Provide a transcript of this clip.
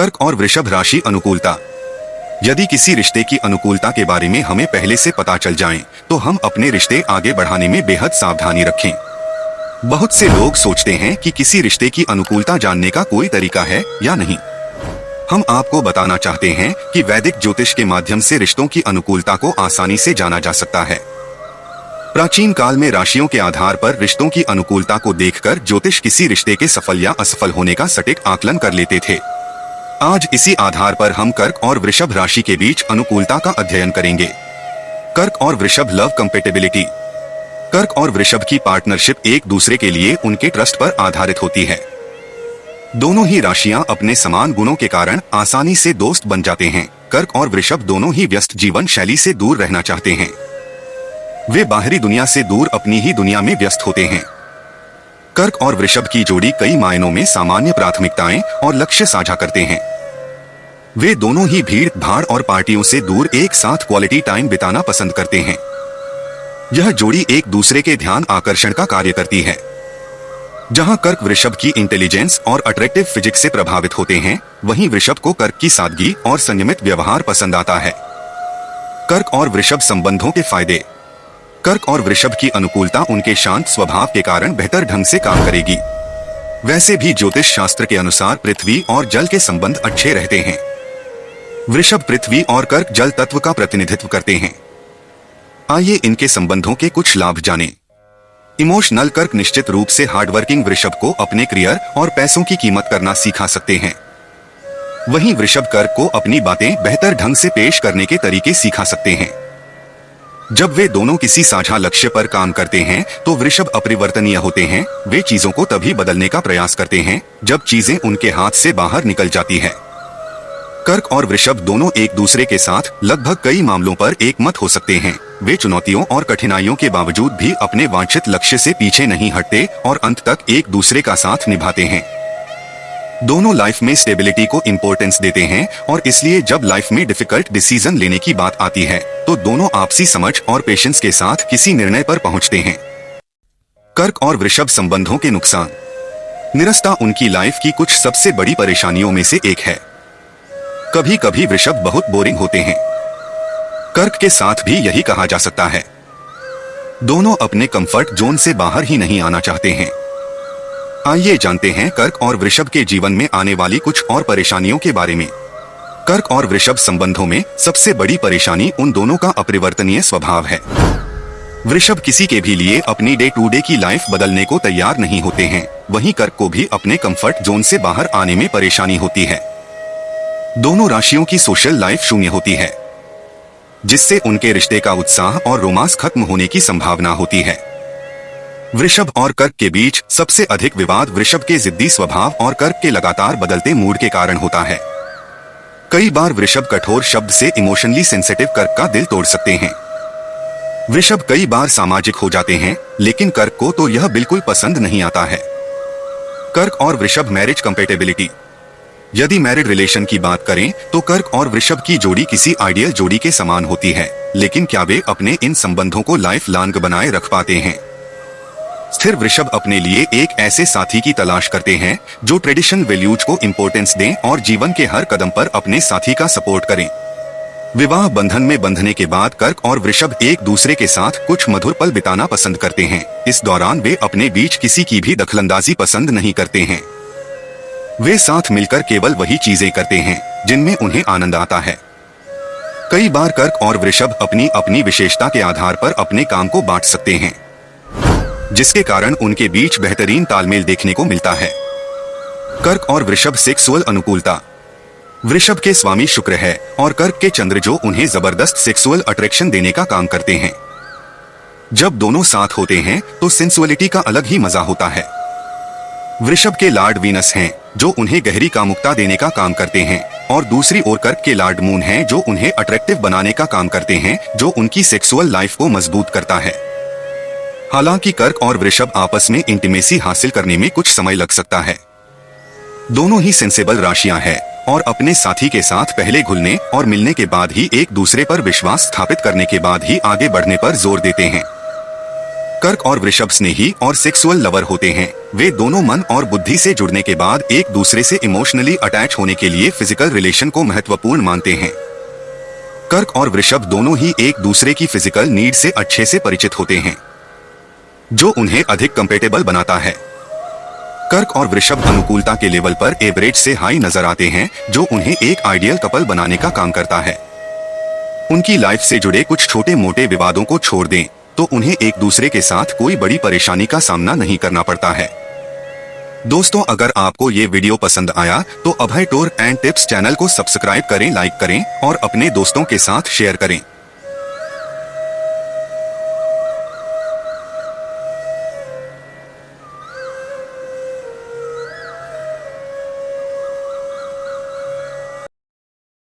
कर्क और वृषभ राशि अनुकूलता। यदि किसी रिश्ते की अनुकूलता के बारे में हमें पहले से पता चल जाए तो हम अपने रिश्ते आगे बढ़ाने में बेहद सावधानी रखें। बहुत से लोग सोचते हैं कि किसी रिश्ते की अनुकूलता जानने का कोई तरीका है या नहीं। हम आपको बताना चाहते हैं कि वैदिक ज्योतिष के माध्यम से रिश्तों की अनुकूलता को आसानी से जाना जा सकता है। प्राचीन काल में राशियों के आधार पर रिश्तों की अनुकूलता को देखकर ज्योतिष किसी रिश्ते के सफल या असफल होने का सटीक आकलन कर लेते थे। आज इसी आधार पर हम कर्क और वृषभ राशि के बीच अनुकूलता का अध्ययन करेंगे। कर्क और वृषभ लव कंपेटेबिलिटी। कर्क और वृषभ की पार्टनरशिप एक दूसरे के लिए उनके ट्रस्ट पर आधारित होती है। दोनों ही राशियां अपने समान गुणों के कारण आसानी से दोस्त बन जाते हैं। कर्क और वृषभ दोनों ही व्यस्त जीवन शैली से दूर रहना चाहते हैं। वे बाहरी दुनिया से दूर अपनी ही दुनिया में व्यस्त होते हैं। कर्क और वृषभ की जोड़ी कई मायनों में सामान्य प्राथमिकताएं और लक्ष्य साझा करते हैं। वे दोनों ही भीड़ भाड़ और पार्टियों से दूर एक साथ क्वालिटी टाइम बिताना पसंद करते हैं। यह जोड़ी एक दूसरे के ध्यान आकर्षण का कार्य करती है। जहां कर्क वृषभ की इंटेलिजेंस और अट्रैक्टिव फिजिक्स से प्रभावित होते हैं, वहीं वृषभ को कर्क की सादगी और संयमित व्यवहार पसंद आता है। कर्क और वृषभ संबंधों के फायदे। कर्क और वृषभ की अनुकूलता उनके शांत स्वभाव के कारण बेहतर ढंग से काम करेगी। वैसे भी ज्योतिष शास्त्र के अनुसार पृथ्वी और जल के संबंध अच्छे रहते हैं। वृषभ पृथ्वी और कर्क जल तत्व का प्रतिनिधित्व करते हैं। आइए इनके संबंधों के कुछ लाभ जानें। इमोशनल कर्क निश्चित रूप से हार्डवर्किंग वृषभ को अपने करियर और पैसों की कीमत करना सिखा सकते हैं। वहीं वृषभ कर्क को अपनी बातें बेहतर ढंग से पेश करने के तरीके सिखा सकते हैं। जब वे दोनों किसी साझा लक्ष्य पर काम करते हैं तो वृषभ अपरिवर्तनीय होते हैं। वे चीजों को तभी बदलने का प्रयास करते हैं जब चीजें उनके हाथ से बाहर निकल जाती है। कर्क और वृषभ दोनों एक दूसरे के साथ लगभग कई मामलों पर एकमत हो सकते हैं। वे चुनौतियों और कठिनाइयों के बावजूद भी अपने वांछित लक्ष्य से पीछे नहीं हटते और अंत तक एक दूसरे का साथ निभाते हैं। दोनों लाइफ में स्टेबिलिटी को इम्पोर्टेंस देते हैं और इसलिए जब लाइफ में डिफिकल्ट डिसीजन लेने की बात आती है तो दोनों आपसी समझ और पेशेंस के साथ किसी निर्णय पर पहुंचते हैं। कर्क और वृषभ संबंधों के नुकसान। निरस्ता उनकी लाइफ की कुछ सबसे बड़ी परेशानियों में से एक है। कभी कभी वृषभ बहुत बोरिंग होते हैं। कर्क के साथ भी यही कहा जा सकता है। दोनों अपने कंफर्ट जोन से बाहर ही नहीं आना चाहते हैं। आइए जानते हैं कर्क और वृषभ के जीवन में आने वाली कुछ और परेशानियों के बारे में। कर्क और वृषभ संबंधों में सबसे बड़ी परेशानी उन दोनों का अपरिवर्तनीय स्वभाव है। वृषभ किसी के भी लिए अपनी डे टू डे की लाइफ बदलने को तैयार नहीं होते हैं। वहीं कर्क को भी अपने कंफर्ट जोन से बाहर आने में परेशानी होती है। दोनों राशियों की सोशल लाइफ शून्य होती है, जिससे उनके रिश्ते का उत्साह और रोमांस खत्म होने की संभावना होती है। वृषभ और कर्क के बीच सबसे अधिक विवाद वृषभ के जिद्दी स्वभाव और कर्क के लगातार बदलते मूड के कारण होता है। कई बार वृषभ कठोर शब्द से इमोशनली सेंसिटिव कर्क का दिल तोड़ सकते हैं। वृषभ कई बार सामाजिक हो जाते हैं, लेकिन कर्क को तो यह बिल्कुल पसंद नहीं आता है। कर्क और वृषभ मैरिज कंपेटेबिलिटी। यदि मैरिड रिलेशन की बात करें तो कर्क और वृषभ की जोड़ी किसी आइडियल जोड़ी के समान होती है, लेकिन क्या वे अपने इन संबंधों को लाइफ लॉन्ग बनाए रख पाते हैं? स्थिर वृषभ अपने लिए एक ऐसे साथी की तलाश करते हैं जो ट्रेडिशनल वैल्यूज को इंपॉर्टेंस दें और जीवन के हर कदम पर अपने साथी का सपोर्ट करें। विवाह बंधन में बंधने के बाद कर्क और वृषभ एक दूसरे के साथ कुछ मधुर पल बिताना पसंद करते हैं। इस दौरान वे अपने बीच किसी की भी दखलंदाजी पसंद नहीं करते हैं। वे साथ मिलकर केवल वही चीजें करते हैं जिनमें उन्हें आनंद आता है। कई बार कर्क और वृषभ अपनी अपनी विशेषता के आधार पर अपने काम को बांट सकते हैं, जिसके कारण उनके बीच बेहतरीन तालमेल देखने को मिलता है। कर्क और वृषभ सेक्सुअल अनुकूलता। वृषभ के स्वामी शुक्र है और कर्क के चंद्र जो उन्हें जबरदस्त सेक्सुअल अट्रैक्शन देने का काम करते हैं। जब दोनों साथ होते हैं तो सेंसुअलिटी का अलग ही मजा होता है। वृषभ के लॉर्ड वीनस हैं जो उन्हें गहरी कामुकता देने का काम करते हैं और दूसरी ओर कर्क के लॉर्ड मून हैं जो उन्हें अट्रैक्टिव बनाने का काम करते हैं, जो उनकी सेक्सुअल लाइफ को मजबूत करता है। हालांकि कर्क और वृषभ आपस में इंटीमेसी हासिल करने में कुछ समय लग सकता है। दोनों ही सेंसेबल राशियां हैं और अपने साथी के साथ पहले घुलने और मिलने के बाद ही एक दूसरे पर विश्वास स्थापित करने के बाद ही आगे बढ़ने पर जोर देते हैं। कर्क और वृषभ स्नेही और सेक्सुअल लवर होते हैं। वे दोनों मन और बुद्धि से जुड़ने के बाद एक दूसरे से इमोशनली अटैच होने के लिए फिजिकल रिलेशन को महत्वपूर्ण मानते हैं। कर्क और वृषभ दोनों ही एक दूसरे की फिजिकल नीड से अच्छे से परिचित होते हैं, जो उन्हें अधिक कंपेटेबल बनाता है। कर्क और वृषभ अनुकूलता के लेवल पर एवरेज से हाई नजर आते हैं, जो उन्हें एक आइडियल कपल बनाने का काम करता है। उनकी लाइफ से जुड़े कुछ छोटे मोटे विवादों को छोड़ दें तो उन्हें एक दूसरे के साथ कोई बड़ी परेशानी का सामना नहीं करना पड़ता है। दोस्तों, अगर आपको ये वीडियो पसंद आया तो अभय टूर एंड टिप्स चैनल को सब्सक्राइब करें, लाइक करें और अपने दोस्तों के साथ शेयर करें।